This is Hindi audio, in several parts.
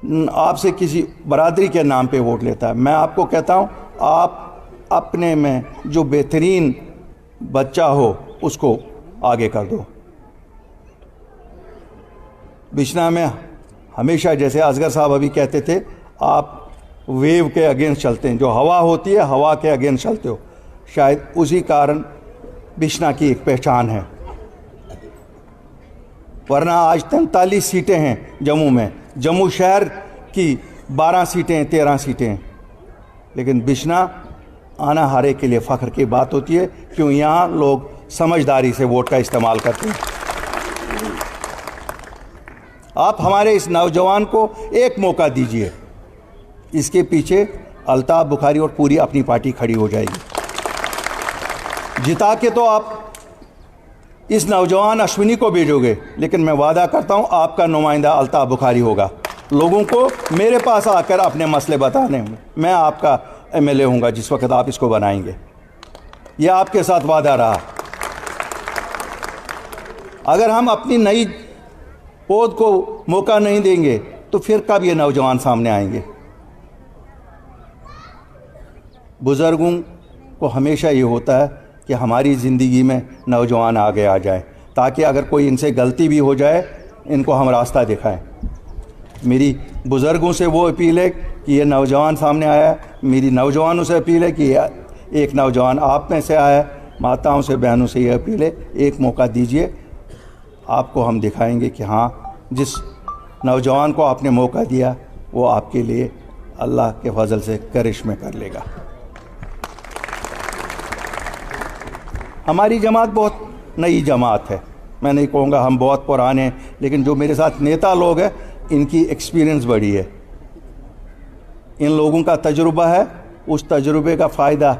आपसे किसी बरादरी के नाम पे वोट लेता है। मैं आपको कहता हूँ, आप अपने में जो बेहतरीन बच्चा हो उसको आगे कर दो। बिश्ना में हमेशा, जैसे असगर साहब अभी कहते थे, आप वेव के अगेंस्ट चलते हैं, जो हवा होती है हवा के अगेंस्ट चलते हो। शायद उसी कारण बिश्ना की एक पहचान है, वरना आज 43 सीटें हैं जम्मू में। जम्मू शहर की 12 सीटें 13 सीटें हैं, लेकिन बिश्ना आना हारे के लिए फ़ख्र की बात होती है, क्यों यहाँ लोग समझदारी से वोट का इस्तेमाल करते हैं। आप हमारे इस नौजवान को एक मौका दीजिए, इसके पीछे अल्ताफ़ बुखारी और पूरी अपनी पार्टी खड़ी हो जाएगी। जिता के तो आप इस नौजवान अश्विनी को भेजोगे, लेकिन मैं वादा करता हूं आपका नुमाइंदा अल्ताफ़ बुखारी होगा। लोगों को मेरे पास आकर अपने मसले बताने होंगे। मैं आपका एमएलए हूँगा जिस वक्त आप इसको बनाएंगे। यह आपके साथ वादा रहा। अगर हम अपनी नई पौध को मौका नहीं देंगे तो फिर कब ये नौजवान सामने आएंगे। बुज़ुर्गों को हमेशा ये होता है कि हमारी ज़िंदगी में नौजवान आगे आ जाए, ताकि अगर कोई इनसे गलती भी हो जाए इनको हम रास्ता दिखाएं। मेरी बुज़ुर्गों से वो अपील है कि ये नौजवान सामने आया है। मेरी नौजवानों से अपील है कि एक नौजवान आप में से आया है। माताओं से, बहनों से ये अपील है, एक मौका दीजिए, आपको हम दिखाएंगे कि हाँ, जिस नौजवान को आपने मौका दिया वो आपके लिए अल्लाह के फजल से करिश्मे कर लेगा। हमारी जमात बहुत नई जमात है, मैं नहीं कहूँगा हम बहुत पुराने हैं, लेकिन जो मेरे साथ नेता लोग हैं इनकी एक्सपीरियंस बड़ी है, इन लोगों का तजुर्बा है। उस तजुर्बे का फ़ायदा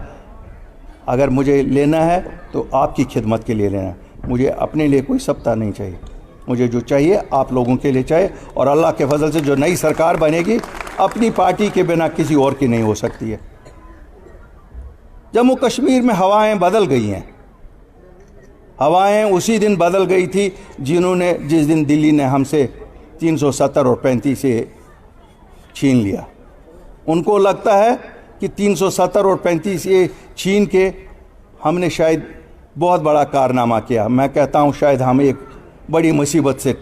अगर मुझे लेना है तो आपकी खिदमत के लिए लेना है। मुझे अपने लिए कोई सत्ता नहीं चाहिए, मुझे जो चाहिए आप लोगों के लिए चाहिए। और अल्लाह के फजल से जो नई सरकार बनेगी अपनी पार्टी के बिना किसी और की नहीं हो सकती है। जम्मू कश्मीर में हवाएं बदल गई हैं। हवाएं उसी दिन बदल गई थी जिस दिन दिल्ली ने हमसे 370 और 35 से छीन लिया। उनको लगता है कि 370 और 35 ये छीन के हमने शायद बहुत बड़ा कारनामा किया। मैं कहता हूँ शायद हम एक बड़ी मुसीबत से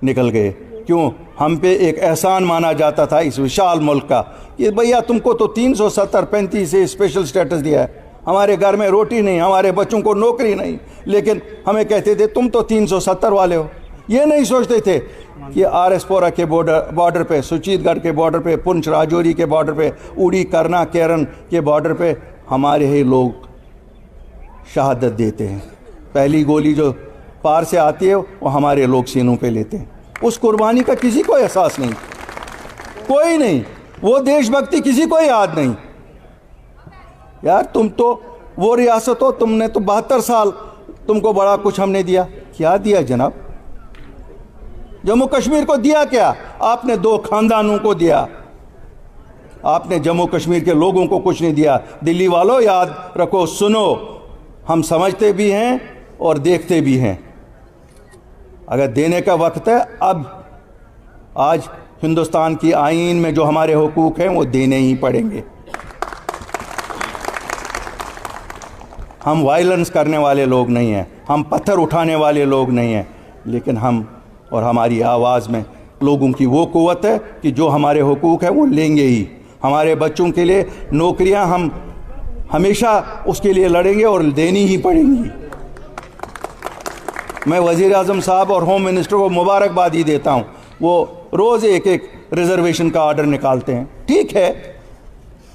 निकल गए। क्यों? हम पे एक एहसान माना जाता था इस विशाल मुल्क का कि भैया तुमको तो 370-35 से स्पेशल स्टेटस दिया है, हमारे घर में रोटी नहीं, हमारे बच्चों को नौकरी नहीं, लेकिन हमें कहते थे तुम तो 370 वाले हो। ये नहीं सोचते थे कि आरएसपुरा के बॉर्डर पे, सुचीतगढ़ के बॉर्डर पे, पुंछ राजौरी के बॉर्डर पे, उड़ी करना केरन के बॉर्डर पे हमारे ही लोग शहादत देते हैं। पहली गोली जो पार से आती है वो हमारे लोग सीनों पे लेते हैं। उस कुर्बानी का किसी को एहसास नहीं, कोई नहीं, वो देशभक्ति किसी को याद नहीं। यार तुम तो वो रियासत हो, तुमने तो 72 साल तुमको बड़ा कुछ हमने दिया। क्या दिया जनाब? जम्मू कश्मीर को दिया क्या? आपने 2 खानदानों को दिया, आपने जम्मू कश्मीर के लोगों को कुछ नहीं दिया। दिल्ली वालों याद रखो, सुनो, हम समझते भी हैं और देखते भी हैं। अगर देने का वक्त है, अब आज हिंदुस्तान की आईन में जो हमारे हुकूक हैं वो देने ही पड़ेंगे। हम वायलेंस करने वाले लोग नहीं हैं, हम पत्थर उठाने वाले लोग नहीं हैं, लेकिन हम और हमारी आवाज़ में लोगों की वो क़ुव्वत है कि जो हमारे हुकूक है वो लेंगे ही। हमारे बच्चों के लिए नौकरियां हम हमेशा उसके लिए लड़ेंगे और देनी ही पड़ेंगी। मैं वज़ीर आज़म साहब और होम मिनिस्टर को मुबारकबाद ही देता हूँ, वो रोज़ एक एक रिज़र्वेशन का ऑर्डर निकालते हैं। ठीक है,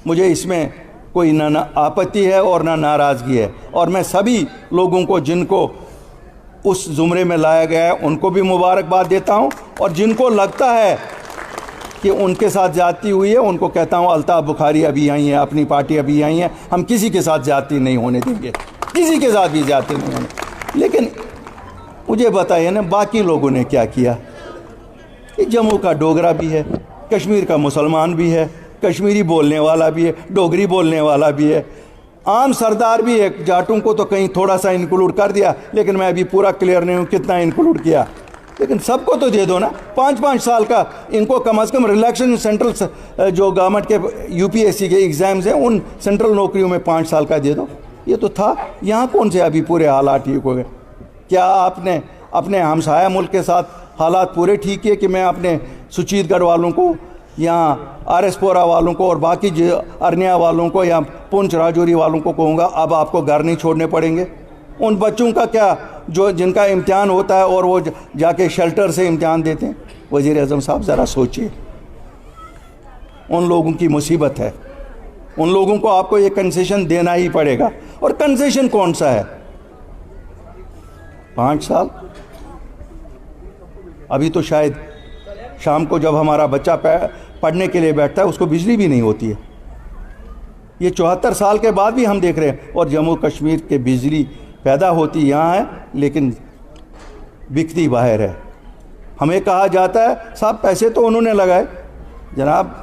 मुझे इसमें कोई ना आपत्ति है और ना नाराज़गी है। और मैं सभी लोगों को जिनको उस ज़ुमरे में लाया गया है उनको भी मुबारकबाद देता हूं, और जिनको लगता है कि उनके साथ ज़्यादती हुई है उनको कहता हूं अल्ताफ़ बुखारी अभी आई हैं, अपनी पार्टी अभी आई हैं, हम किसी के साथ ज़्यादती नहीं होने देंगे, किसी के साथ भी ज़्यादती नहीं होने। लेकिन मुझे बताइए ना, बाकी लोगों ने क्या किया? कि जम्मू का डोगरा भी है, कश्मीर का मुसलमान भी है, कश्मीरी बोलने वाला भी है, डोगरी बोलने वाला भी है, आम सरदार भी है। जाटों को तो कहीं थोड़ा सा इंक्लूड कर दिया, लेकिन मैं अभी पूरा क्लियर नहीं हूँ कितना इंक्लूड किया। लेकिन सबको तो दे दो ना, 5-5 साल का। इनको कम से कम रिलैक्सेशन सेंट्रल जो गवर्नमेंट के यूपीएससी के एग्ज़ाम्स हैं उन सेंट्रल नौकरियों में 5 साल का दे दो। ये तो था। यहाँ कौन से अभी पूरे हालात ठीक हो गए? क्या आपने अपने हमसाया मुल्क के साथ हालात पूरे ठीक किए कि मैं अपने सुचीतगढ़ वालों को, यहाँ आरएसपोरा वालों को और बाकी अरनिया वालों को या पुंछ राजौरी वालों को कहूँगा अब आपको घर नहीं छोड़ने पड़ेंगे? उन बच्चों का क्या जो जिनका इम्तिहान होता है और वो जाके शेल्टर से इम्तिहान देते हैं? वज़ीर आज़म साहब ज़रा सोचिए, उन लोगों की मुसीबत है, उन लोगों को आपको ये कंसेशन देना ही पड़ेगा। और कंसेशन कौन सा है? 5 साल। अभी तो शायद शाम को जब हमारा बच्चा पढ़ने के लिए बैठता है उसको बिजली भी नहीं होती है। ये 74 साल के बाद भी हम देख रहे हैं। और जम्मू कश्मीर के बिजली पैदा होती यहाँ है लेकिन बिकती बाहर है। हमें कहा जाता है साहब पैसे तो उन्होंने लगाए। जनाब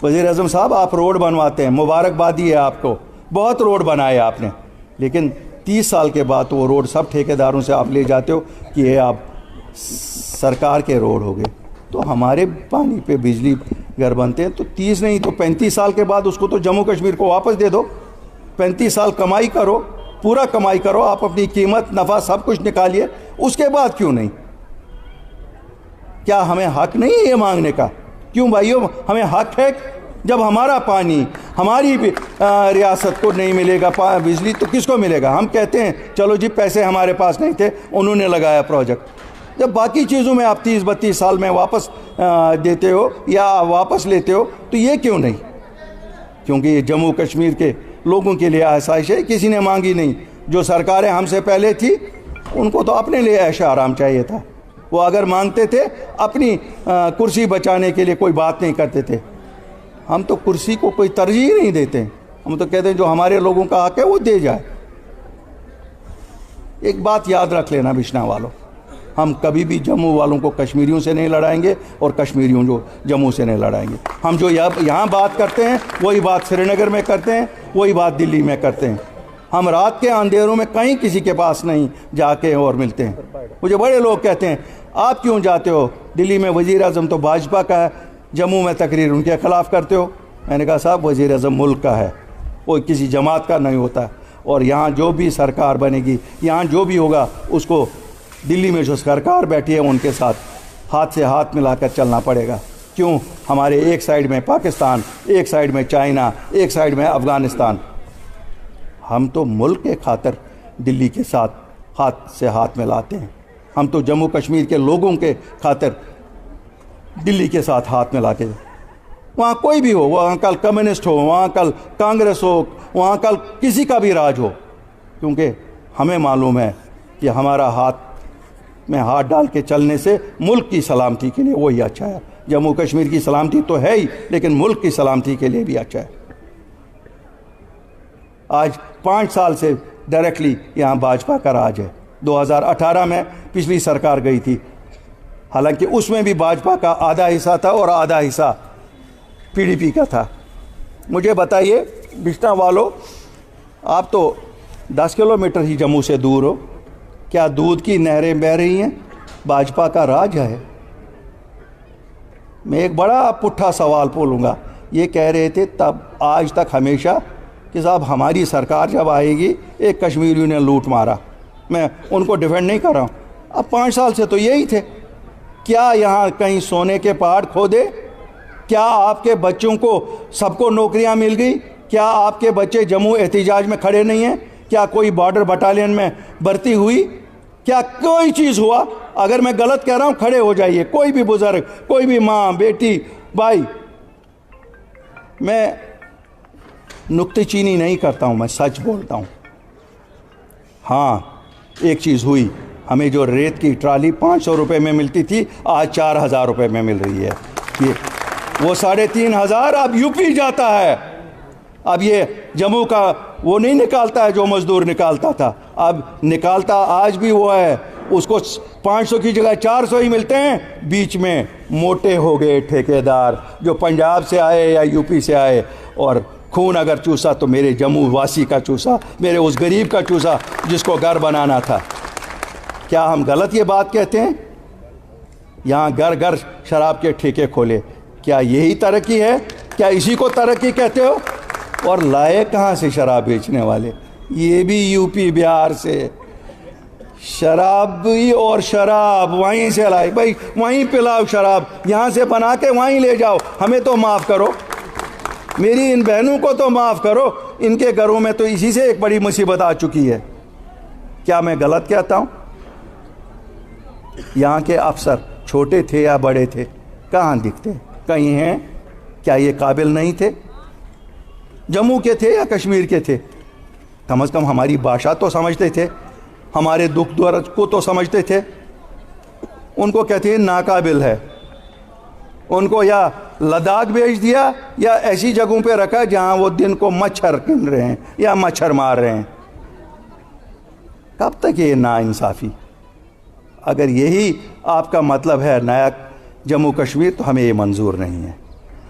वज़ीर आज़म साहब, आप रोड बनवाते हैं, मुबारकबादी है आपको, बहुत रोड बनाए आपने, लेकिन 30 साल के बाद तो वो रोड सब ठेकेदारों से आप ले जाते हो कि ये आप सरकार के रोड हो गए। तो हमारे पानी पे बिजली घर बनते हैं तो 30 नहीं तो 35 साल के बाद उसको तो जम्मू कश्मीर को वापस दे दो। 35 साल कमाई करो, पूरा कमाई करो, आप अपनी कीमत नफ़ा सब कुछ निकालिए, उसके बाद क्यों नहीं? क्या हमें हक नहीं है ये मांगने का? क्यों भाइयों, हमें हक है। जब हमारा पानी हमारी रियासत को नहीं मिलेगा बिजली तो किसको मिलेगा? हम कहते हैं चलो जी पैसे हमारे पास नहीं थे, उन्होंने लगाया प्रोजेक्ट। जब बाकी चीज़ों में आप 30-32 साल में वापस देते हो या वापस लेते हो तो ये क्यों नहीं? क्योंकि ये जम्मू कश्मीर के लोगों के लिए आसाइश है, किसी ने मांगी नहीं। जो सरकारें हमसे पहले थी उनको तो अपने लिए ऐश आराम चाहिए था। वो अगर मांगते थे अपनी कुर्सी बचाने के लिए कोई बात नहीं करते थे। हम तो कुर्सी को कोई तरजीह नहीं देते, हम तो कहते हैं जो हमारे लोगों का हक है वो दे जाए। एक बात याद रख लेना बिश्ना वालों, हम कभी भी जम्मू वालों को कश्मीरियों से नहीं लड़ाएंगे और कश्मीरियों जो जम्मू से नहीं लड़ाएंगे। हम जो यहाँ बात करते हैं वही बात श्रीनगर में करते हैं, वही बात दिल्ली में करते हैं। हम रात के अंधेरों में कहीं किसी के पास नहीं जाके और मिलते हैं। मुझे बड़े लोग कहते हैं आप क्यों जाते हो दिल्ली में, वज़ीर आज़म तो भाजपा का है, जम्मू में तकरीर उनके ख़िलाफ़ करते हो। मैंने कहा साहब वज़ीर आज़म मुल्क का है, वो किसी जमात का नहीं होता। और यहाँ जो भी सरकार बनेगी, यहाँ जो भी होगा उसको दिल्ली में जो सरकार बैठी है उनके साथ हाथ से हाथ मिलाकर चलना पड़ेगा। क्यों? हमारे एक साइड में पाकिस्तान, एक साइड में चाइना, एक साइड में अफ़गानिस्तान। हम तो मुल्क के खातिर दिल्ली के साथ हाथ से हाथ मिलाते हैं। हम तो जम्मू कश्मीर के लोगों के खातिर दिल्ली के साथ हाथ मिला के, वहाँ कोई भी हो, वहाँ कल कम्युनिस्ट हो, वहाँ कल कांग्रेस हो, वहाँ कल किसी का भी राज हो, क्योंकि हमें मालूम है कि हमारा हाथ में हाथ डाल के चलने से मुल्क की सलामती के लिए वही अच्छा है। जम्मू कश्मीर की सलामती तो है ही, लेकिन मुल्क की सलामती के लिए भी अच्छा है। आज 5 साल से डायरेक्टली यहाँ भाजपा का राज है। 2018 में पिछली सरकार गई थी, हालांकि उसमें भी भाजपा का आधा हिस्सा था और आधा हिस्सा पीडीपी का था। मुझे बताइए बिश्ना वालों, आप तो 10 किलोमीटर ही जम्मू से दूर हो, क्या दूध की नहरें बह रही हैं? भाजपा का राज है। मैं एक बड़ा पुट्ठा सवाल बोलूँगा। ये कह रहे थे तब आज तक हमेशा कि साहब हमारी सरकार जब आएगी एक कश्मीरियों ने लूट मारा। मैं उनको डिफेंड नहीं कर रहा हूँ, अब 5 साल से तो यही थे। क्या यहाँ कहीं सोने के पहाड़ खोदे? क्या आपके बच्चों को सबको नौकरियाँ मिल गई? क्या आपके बच्चे जम्मू एहतिजाज में खड़े नहीं हैं? क्या कोई बॉर्डर बटालियन में भर्ती हुई? क्या कोई चीज़ हुआ? अगर मैं गलत कह रहा हूँ खड़े हो जाइए, कोई भी बुजुर्ग, कोई भी माँ, बेटी, भाई। मैं नुक्तेचीनी नहीं करता हूँ, मैं सच बोलता हूँ। हाँ, एक चीज़ हुई, हमें जो रेत की ट्राली 500 रुपये में मिलती थी आज 4000 रुपये में मिल रही है। ये वो 3500 अब यूपी जाता है। अब ये जम्मू का वो नहीं निकालता है जो मज़दूर निकालता था, अब निकालता आज भी वो है। उसको 500 की जगह 400 ही मिलते हैं। बीच में मोटे हो गए ठेकेदार जो पंजाब से आए या यूपी से आए, और खून अगर चूसा तो मेरे जम्मू वासी का चूसा, मेरे उस गरीब का चूसा जिसको घर बनाना था। क्या हम गलत ये बात कहते हैं? यहाँ घर घर शराब के ठेके खोले। क्या यही तरक्की है? क्या इसी को तरक्की कहते हो? और लाए कहाँ से शराब बेचने वाले? ये भी यूपी बिहार से शराब और शराब वहीं से लाए। भाई वहीं पिलाओ शराब, यहाँ से बना के वहीं ले जाओ। हमें तो माफ़ करो, मेरी इन बहनों को तो माफ़ करो। इनके घरों में तो इसी से एक बड़ी मुसीबत आ चुकी है। क्या मैं गलत कहता हूँ? यहाँ के अफसर छोटे थे या बड़े थे, कहाँ दिखते? कहीं हैं? क्या ये काबिल नहीं थे? जम्मू के थे या कश्मीर के थे? कम से कम हमारी भाषा तो समझते थे, हमारे दुख दर्द को तो समझते थे। उनको कहते हैं नाकाबिल है। उनको या लद्दाख भेज दिया या ऐसी जगहों पे रखा जहां वो दिन को मच्छर गिन रहे हैं या मच्छर मार रहे हैं। कब तक ये नाइंसाफ़ी? अगर यही आपका मतलब है नया जम्मू कश्मीर, तो हमें ये मंजूर नहीं है।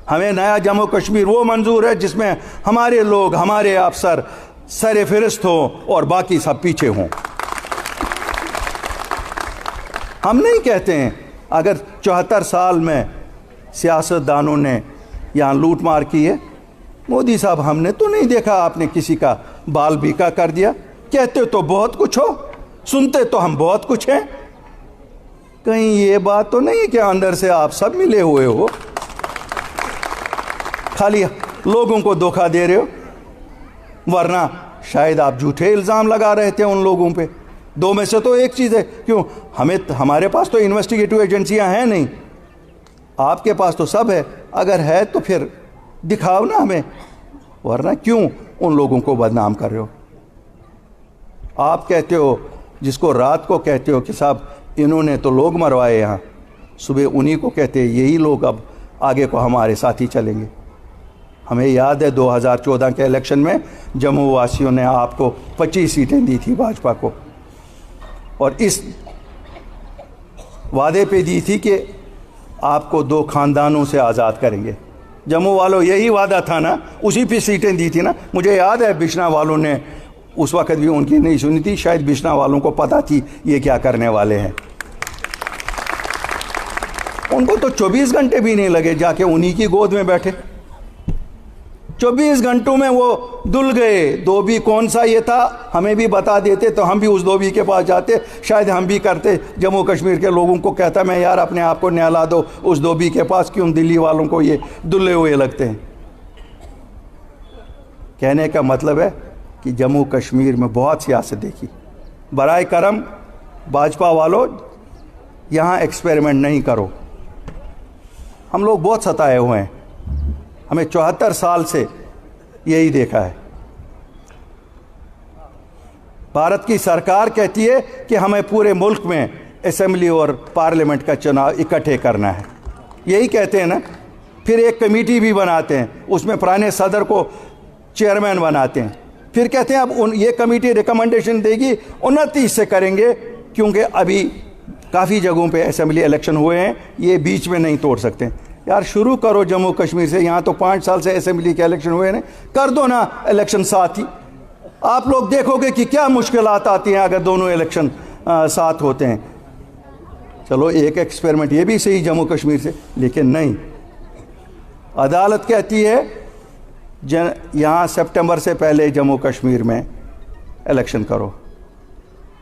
हमें नया जम्मू कश्मीर वो मंजूर है जिसमें हमारे लोग, हमारे अफसर सरे फिरिस्त हों और बाकी सब पीछे हों। हम नहीं कहते हैं अगर 74 साल में सियासतदानों ने यहाँ लूट मार की है। मोदी साहब, हमने तो नहीं देखा आपने किसी का बाल बीका कर दिया। कहते तो बहुत कुछ हो, सुनते तो हम बहुत कुछ हैं। कहीं ये बात तो नहीं कि अंदर से आप सब मिले हुए हो, खाली लोगों को धोखा दे रहे हो? वरना शायद आप झूठे इल्ज़ाम लगा रहे थे उन लोगों पे। दो में से तो एक चीज़ है। क्यों? हमारे पास तो इन्वेस्टिगेटिव एजेंसियां हैं नहीं, आपके पास तो सब है। अगर है तो फिर दिखाओ ना हमें, वरना क्यों उन लोगों को बदनाम कर रहे हो? आप कहते हो, जिसको रात को कहते हो कि साहब इन्होंने तो लोग मरवाए यहाँ, सुबह उन्हीं को कहते हैं यही लोग अब आगे को हमारे साथ ही चलेंगे। हमें याद है 2014 के इलेक्शन में जम्मू वासियों ने आपको 25 सीटें दी थी भाजपा को, और इस वादे पे दी थी कि आपको 2 खानदानों से आज़ाद करेंगे। जम्मू वालों, यही वादा था ना, उसी पे सीटें दी थी ना। मुझे याद है बिश्ना वालों ने उस वक़्त भी उनकी नहीं सुनी थी, शायद बिश्ना वालों को पता थी ये क्या करने वाले हैं। उनको तो 24 घंटे भी नहीं लगे, जाके उन्हीं की गोद में बैठे। 24 घंटों में वो धुल गए। धोबी कौन सा ये था, हमें भी बता देते तो हम भी उस धोबी के पास जाते, शायद हम भी करते। जम्मू कश्मीर के लोगों को कहता मैं, यार अपने आप को नहला दो उस धोबी के पास, क्यों दिल्ली वालों को ये धुले हुए लगते हैं। कहने का मतलब है कि जम्मू कश्मीर में बहुत सियासत देखी। बराए करम भाजपा वालों, यहाँ एक्सपेरिमेंट नहीं करो। हम लोग बहुत सताए हुए हैं, हमें 74 साल से यही देखा है। भारत की सरकार कहती है कि हमें पूरे मुल्क में असेंबली और पार्लियामेंट का चुनाव इकट्ठे करना है, यही कहते हैं ना। फिर एक कमेटी भी बनाते हैं, उसमें पुराने सदर को चेयरमैन बनाते हैं। फिर कहते हैं अब ये कमेटी रिकमेंडेशन देगी 29 से करेंगे, क्योंकि अभी काफ़ी जगहों पे असेंबली इलेक्शन हुए हैं, ये बीच में नहीं तोड़ सकते। यार शुरू करो जम्मू कश्मीर से, यहाँ तो 5 साल से असेंबली के इलेक्शन हुए हैं, कर दो ना इलेक्शन साथ ही। आप लोग देखोगे कि क्या मुश्किलात आती हैं अगर दोनों इलेक्शन साथ होते हैं। चलो एक एक्सपेरिमेंट ये भी सही जम्मू कश्मीर से, लेकिन नहीं। अदालत कहती है यहाँ सितंबर से पहले जम्मू कश्मीर में इलेक्शन करो।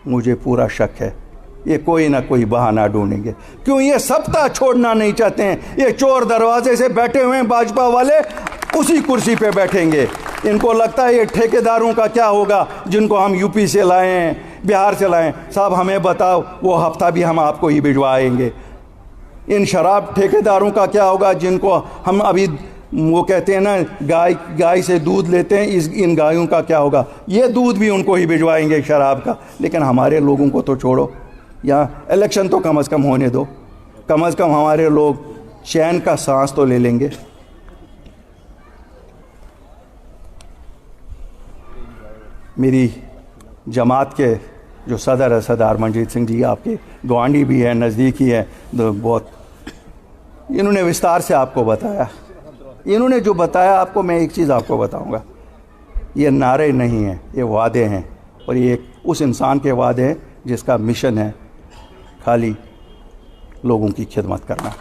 मुझे पूरा शक है ये कोई ना कोई बहाना ढूंढेंगे। क्यों? ये सत्ता छोड़ना नहीं चाहते हैं। ये चोर दरवाजे से बैठे हुए हैं भाजपा वाले, उसी कुर्सी पे बैठेंगे। इनको लगता है ये ठेकेदारों का क्या होगा जिनको हम यूपी से लाए हैं, बिहार से लाए हैं। साहब हमें बताओ, वो हफ्ता भी हम आपको ही भिजवाएंगे। इन शराब ठेकेदारों का क्या होगा जिनको हम अभी, वो कहते हैं ना गाय से दूध लेते हैं, इन गायों का क्या होगा? ये दूध भी उनको ही भिजवाएंगे शराब का। लेकिन हमारे लोगों को तो छोड़ो, यहाँ इलेक्शन तो कम से कम होने दो। कम से कम हमारे लोग चैन का सांस तो ले लेंगे। मेरी जमात के जो सदर है सरदार मनजीत सिंह जी, आपके गवांडी भी है, नज़दीकी है, बहुत इन्होंने विस्तार से आपको बताया। इन्होंने जो बताया आपको, मैं एक चीज़ आपको बताऊंगा, ये नारे नहीं हैं, ये वादे हैं। और ये उस इंसान के वादे हैं जिसका मिशन है खाली लोगों की खिदमत करना।